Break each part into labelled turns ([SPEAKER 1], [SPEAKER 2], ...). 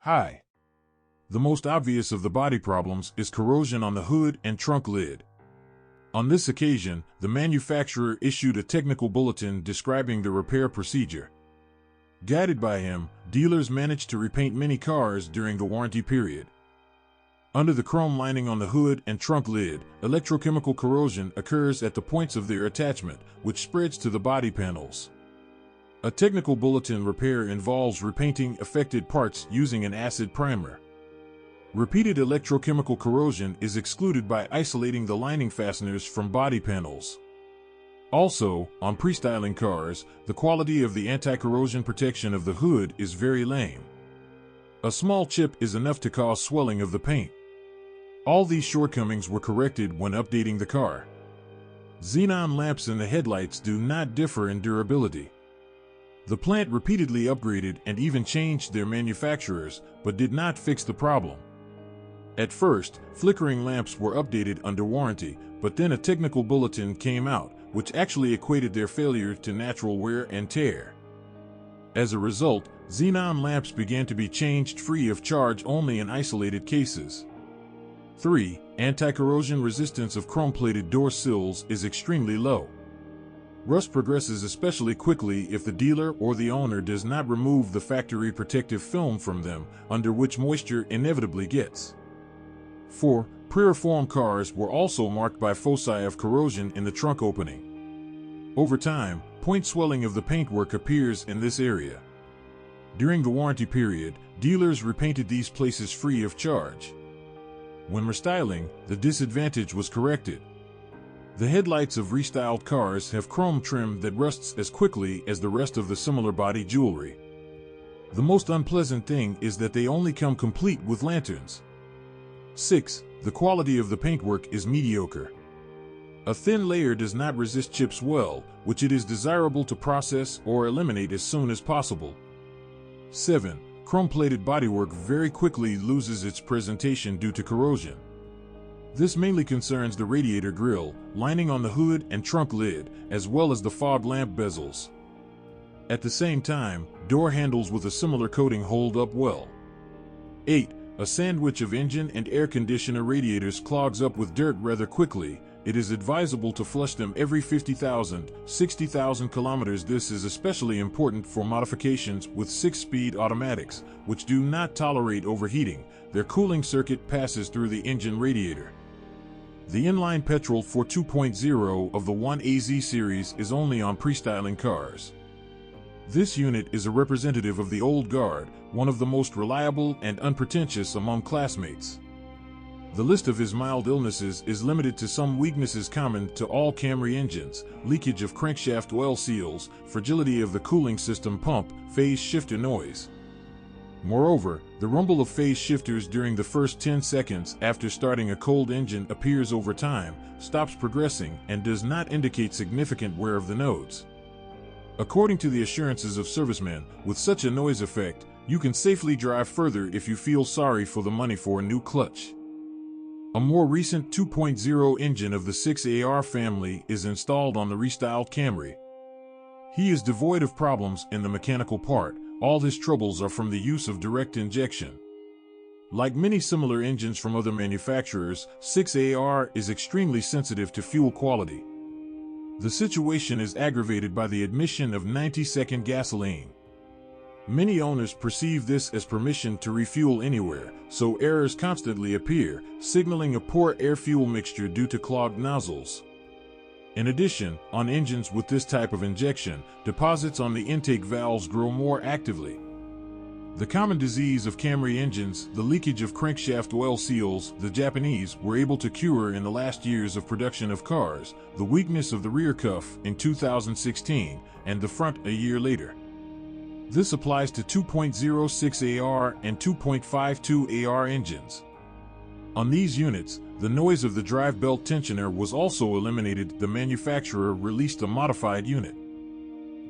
[SPEAKER 1] Hi. The most obvious of the body problems is corrosion on the hood and trunk lid. On this occasion, the manufacturer issued a technical bulletin describing the repair procedure. Guided by him, dealers managed to repaint many cars during the warranty period. Under the chrome lining on the hood and trunk lid, electrochemical corrosion occurs at the points of their attachment, which spreads to the body panels. A technical bulletin repair involves repainting affected parts using an acid primer. Repeated electrochemical corrosion is excluded by isolating the lining fasteners from body panels. Also, on pre-styling cars, the quality of the anti-corrosion protection of the hood is very lame. A small chip is enough to cause swelling of the paint. All these shortcomings were corrected when updating the car. Xenon lamps in the headlights do not differ in durability. The plant repeatedly upgraded and even changed their manufacturers, but did not fix the problem. At first, flickering lamps were updated under warranty, but then a technical bulletin came out, which actually equated their failure to natural wear and tear. As a result, xenon lamps began to be changed free of charge only in isolated cases. 3. Anti-corrosion resistance of chrome-plated door sills is extremely low. Rust progresses especially quickly if the dealer or the owner does not remove the factory protective film from them, under which moisture inevitably gets. 4. Pre-reform cars were also marked by foci of corrosion in the trunk opening. Over time, point swelling of the paintwork appears in this area. During the warranty period, dealers repainted these places free of charge. When restyling, the disadvantage was corrected. The headlights of restyled cars have chrome trim that rusts as quickly as the rest of the similar body jewelry. The most unpleasant thing is that they only come complete with lanterns. 6. The quality of the paintwork is mediocre. A thin layer does not resist chips well, which it is desirable to process or eliminate as soon as possible. 7. Chrome-plated bodywork very quickly loses its presentation due to corrosion. This mainly concerns the radiator grille, lining on the hood and trunk lid, as well as the fog lamp bezels. At the same time, door handles with a similar coating hold up well. 8. A sandwich of engine and air conditioner radiators clogs up with dirt rather quickly. It is advisable to flush them every 50,000, 60,000 kilometers. This is especially important for modifications with 6-speed automatics, which do not tolerate overheating. Their cooling circuit passes through the engine radiator. The inline petrol for 2.0 of the 1AZ series is only on pre-styling cars. This unit is a representative of the old guard, one of the most reliable and unpretentious among classmates. The list of his mild illnesses is limited to some weaknesses common to all Camry engines: leakage of crankshaft oil seals, fragility of the cooling system pump, phase shifter noise. Moreover, the rumble of phase shifters during the first 10 seconds after starting a cold engine appears over time, stops progressing, and does not indicate significant wear of the nodes. According to the assurances of servicemen, with such a noise effect, you can safely drive further if you feel sorry for the money for a new clutch. A more recent 2.0 engine of the 6AR family is installed on the restyled Camry. He is devoid of problems in the mechanical part. All his troubles are from the use of direct injection. Like many similar engines from other manufacturers, 6AR is extremely sensitive to fuel quality. The situation is aggravated by the admission of 90-second gasoline. Many owners perceive this as permission to refuel anywhere, so errors constantly appear, signaling a poor air-fuel mixture due to clogged nozzles. In addition, on engines with this type of injection, deposits on the intake valves grow more actively. The common disease of Camry engines, the leakage of crankshaft oil seals, the Japanese were able to cure in the last years of production of cars, the weakness of the rear cuff in 2016, and the front a year later. This applies to 2.06AR and 2.52AR engines. On these units, the noise of the drive belt tensioner was also eliminated. The manufacturer released a modified unit.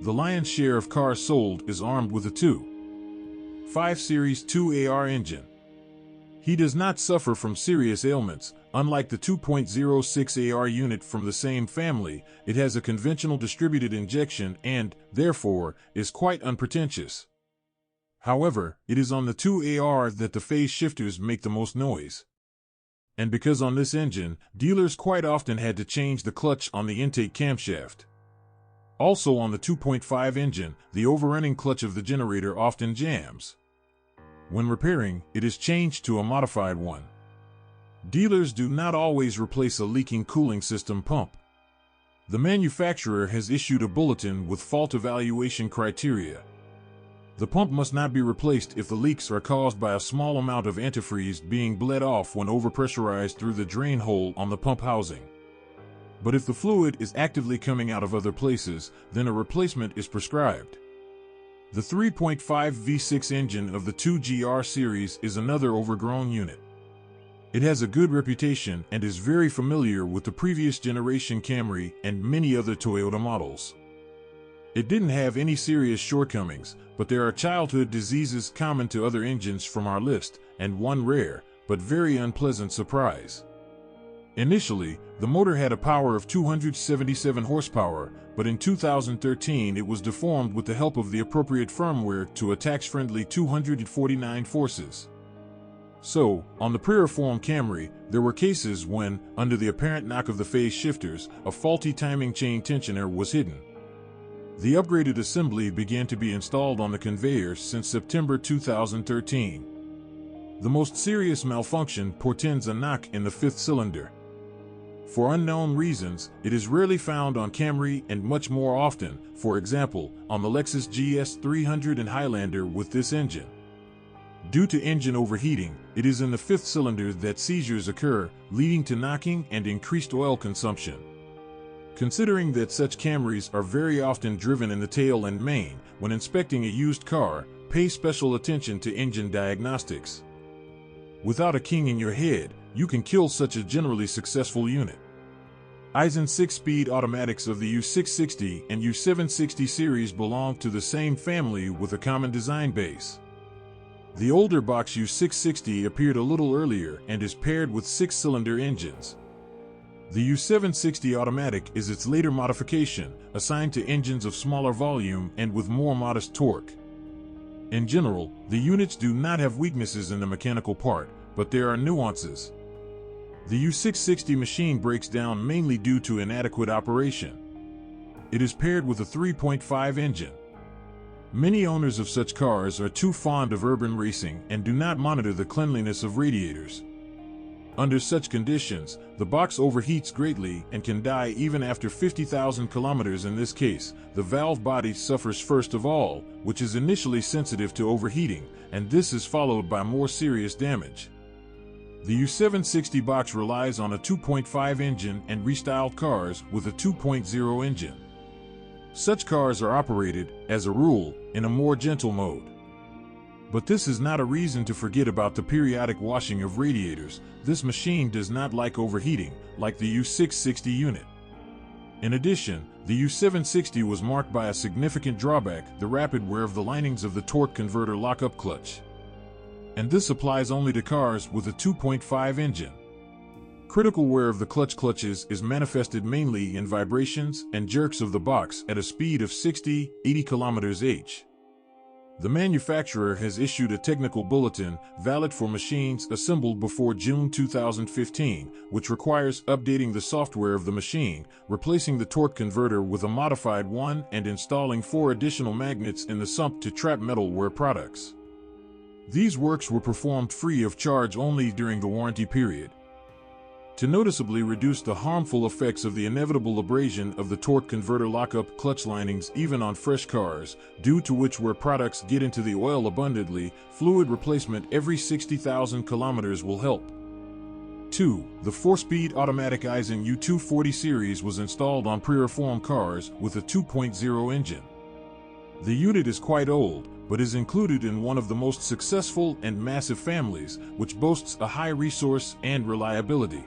[SPEAKER 1] The lion's share of cars sold is armed with a 2.5 Series 2AR engine. He does not suffer from serious ailments. Unlike the 2.06AR unit from the same family, it has a conventional distributed injection and, therefore, is quite unpretentious. However, it is on the 2AR that the phase shifters make the most noise. And because on this engine, dealers quite often had to change the clutch on the intake camshaft. Also on the 2.5 engine, the overrunning clutch of the generator often jams. When repairing, it is changed to a modified one. Dealers do not always replace a leaking cooling system pump. The manufacturer has issued a bulletin with fault evaluation criteria. The pump must not be replaced if the leaks are caused by a small amount of antifreeze being bled off when overpressurized through the drain hole on the pump housing. But if the fluid is actively coming out of other places, then a replacement is prescribed. The 3.5 V6 engine of the 2GR series is another overgrown unit. It has a good reputation and is very familiar with the previous generation Camry and many other Toyota models. It didn't have any serious shortcomings, but there are childhood diseases common to other engines from our list, and one rare, but very unpleasant surprise. Initially, the motor had a power of 277 horsepower, but in 2013 it was deformed with the help of the appropriate firmware to a tax-friendly 249 forces. So, on the pre-reformed Camry, there were cases when, under the apparent knock of the phase shifters, a faulty timing chain tensioner was hidden. The upgraded assembly began to be installed on the conveyor since September 2013. The most serious malfunction portends a knock in the fifth cylinder. For unknown reasons, it is rarely found on Camry and much more often, for example, on the Lexus GS300 and Highlander with this engine. Due to engine overheating, it is in the fifth cylinder that seizures occur, leading to knocking and increased oil consumption. Considering that such Camrys are very often driven in the tail and main, when inspecting a used car, pay special attention to engine diagnostics. Without a king in your head, you can kill such a generally successful unit. Aisin 6-speed automatics of the U660 and U760 series belong to the same family with a common design base. The older box U660 appeared a little earlier and is paired with 6-cylinder engines. The U760 automatic is its later modification, assigned to engines of smaller volume and with more modest torque. In general, the units do not have weaknesses in the mechanical part, but there are nuances. The U660 machine breaks down mainly due to inadequate operation. It is paired with a 3.5 engine. Many owners of such cars are too fond of urban racing and do not monitor the cleanliness of radiators. Under such conditions, the box overheats greatly and can die even after 50,000 kilometers. In this case, the valve body suffers first of all, which is initially sensitive to overheating, and this is followed by more serious damage. The U760 box relies on a 2.5 engine and restyled cars with a 2.0 engine. Such cars are operated, as a rule, in a more gentle mode. But this is not a reason to forget about the periodic washing of radiators. This machine does not like overheating, like the U660 unit. In addition, the U760 was marked by a significant drawback, the rapid wear of the linings of the torque converter lockup clutch. And this applies only to cars with a 2.5 engine. Critical wear of the clutches is manifested mainly in vibrations and jerks of the box at a speed of 60-80 km/h. The manufacturer has issued a technical bulletin valid for machines assembled before June 2015, which requires updating the software of the machine, replacing the torque converter with a modified one, and installing 4 additional magnets in the sump to trap metal wear products. These works were performed free of charge only during the warranty period. To noticeably reduce the harmful effects of the inevitable abrasion of the torque converter lockup clutch linings even on fresh cars, due to which wear products get into the oil abundantly, fluid replacement every 60,000 kilometers will help. 2. The 4-speed automatic Aisin U240 series was installed on pre-reformed cars with a 2.0 engine. The unit is quite old, but is included in one of the most successful and massive families, which boasts a high resource and reliability.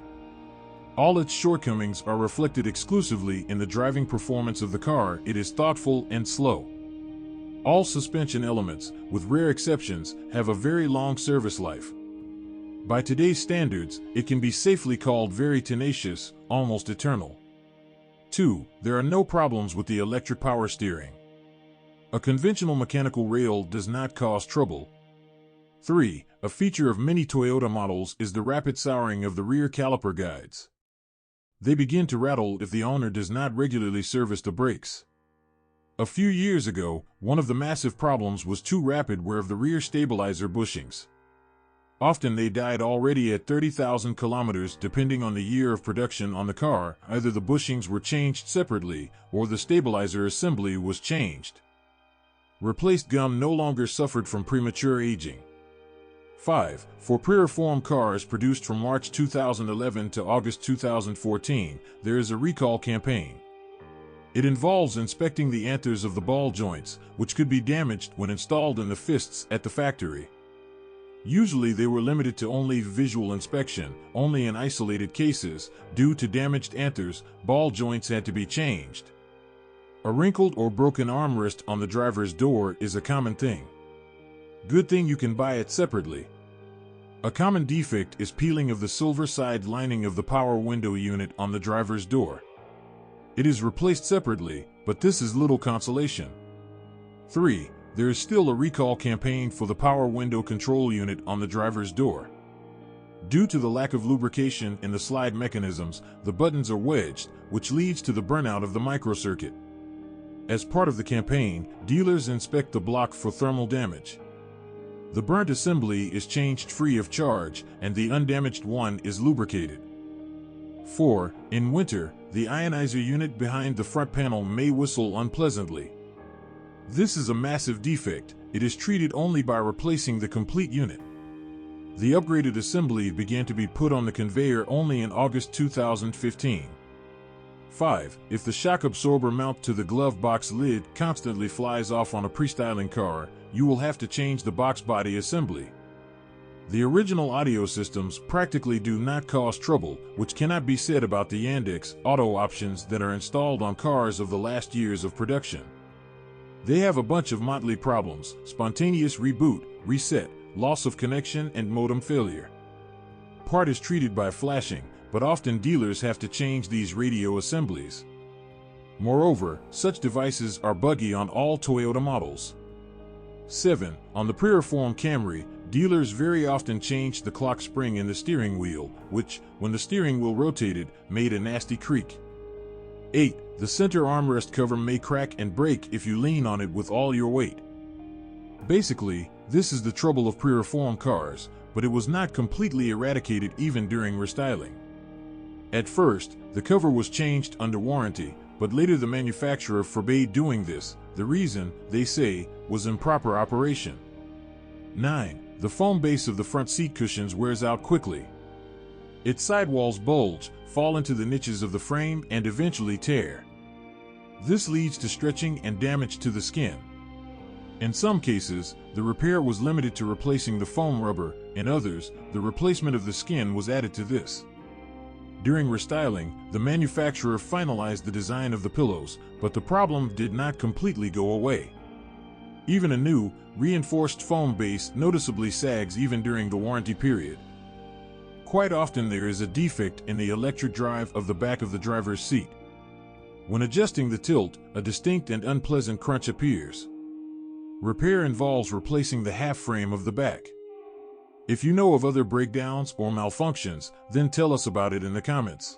[SPEAKER 1] All its shortcomings are reflected exclusively in the driving performance of the car. It is thoughtful and slow. All suspension elements, with rare exceptions, have a very long service life. By today's standards, it can be safely called very tenacious, almost eternal. 2. There are no problems with the electric power steering. A conventional mechanical rail does not cause trouble. 3. A feature of many Toyota models is the rapid souring of the rear caliper guides. They begin to rattle if the owner does not regularly service the brakes. A few years ago, one of the massive problems was too rapid wear of the rear stabilizer bushings. Often they died already at 30,000 kilometers depending on the year of production on the car. Either the bushings were changed separately or the stabilizer assembly was changed. Replaced gum no longer suffered from premature aging. 5. For pre-reform cars produced from March 2011 to August 2014, there is a recall campaign. It involves inspecting the anthers of the ball joints, which could be damaged when installed in the fists at the factory. Usually they were limited to only visual inspection. Only in isolated cases, due to damaged anthers, ball joints had to be changed. A wrinkled or broken armrest on the driver's door is a common thing. Good thing you can buy it separately. A common defect is peeling of the silver side lining of the power window unit on the driver's door. It is replaced separately, but this is little consolation. 3. There is still a recall campaign for the power window control unit on the driver's door. Due to the lack of lubrication in the slide mechanisms, the buttons are wedged, which leads to the burnout of the microcircuit. As part of the campaign, dealers inspect the block for thermal damage. The burnt assembly is changed free of charge, and the undamaged one is lubricated. 4. In winter, the ionizer unit behind the front panel may whistle unpleasantly. This is a massive defect. It is treated only by replacing the complete unit. The upgraded assembly began to be put on the conveyor only in August 2015. 5. If the shock absorber mount to the glove box lid constantly flies off on a pre-styling car, you will have to change the box body assembly. The original audio systems practically do not cause trouble, which cannot be said about the Yandex Auto options that are installed on cars of the last years of production. They have a bunch of motley problems: spontaneous reboot, reset, loss of connection, and modem failure. Part is treated by flashing, but often dealers have to change these radio assemblies. Moreover, such devices are buggy on all Toyota models. 7. On the pre-reform Camry, dealers very often changed the clock spring in the steering wheel, which, when the steering wheel rotated, made a nasty creak. 8. The center armrest cover may crack and break if you lean on it with all your weight. Basically, this is the trouble of pre-reform cars, but it was not completely eradicated even during restyling. At first, the cover was changed under warranty, but later the manufacturer forbade doing this. The reason, they say, was improper operation. 9. The foam base of the front seat cushions wears out quickly. Its sidewalls bulge, fall into the niches of the frame, and eventually tear. This leads to stretching and damage to the skin. In some cases, the repair was limited to replacing the foam rubber. In others, the replacement of the skin was added to this. During restyling, the manufacturer finalized the design of the pillows, but the problem did not completely go away. Even a new, reinforced foam base noticeably sags even during the warranty period. Quite often there is a defect in the electric drive of the back of the driver's seat. When adjusting the tilt, a distinct and unpleasant crunch appears. Repair involves replacing the half frame of the back. If you know of other breakdowns or malfunctions, then tell us about it in the comments.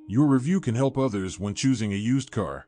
[SPEAKER 1] Your review can help others when choosing a used car.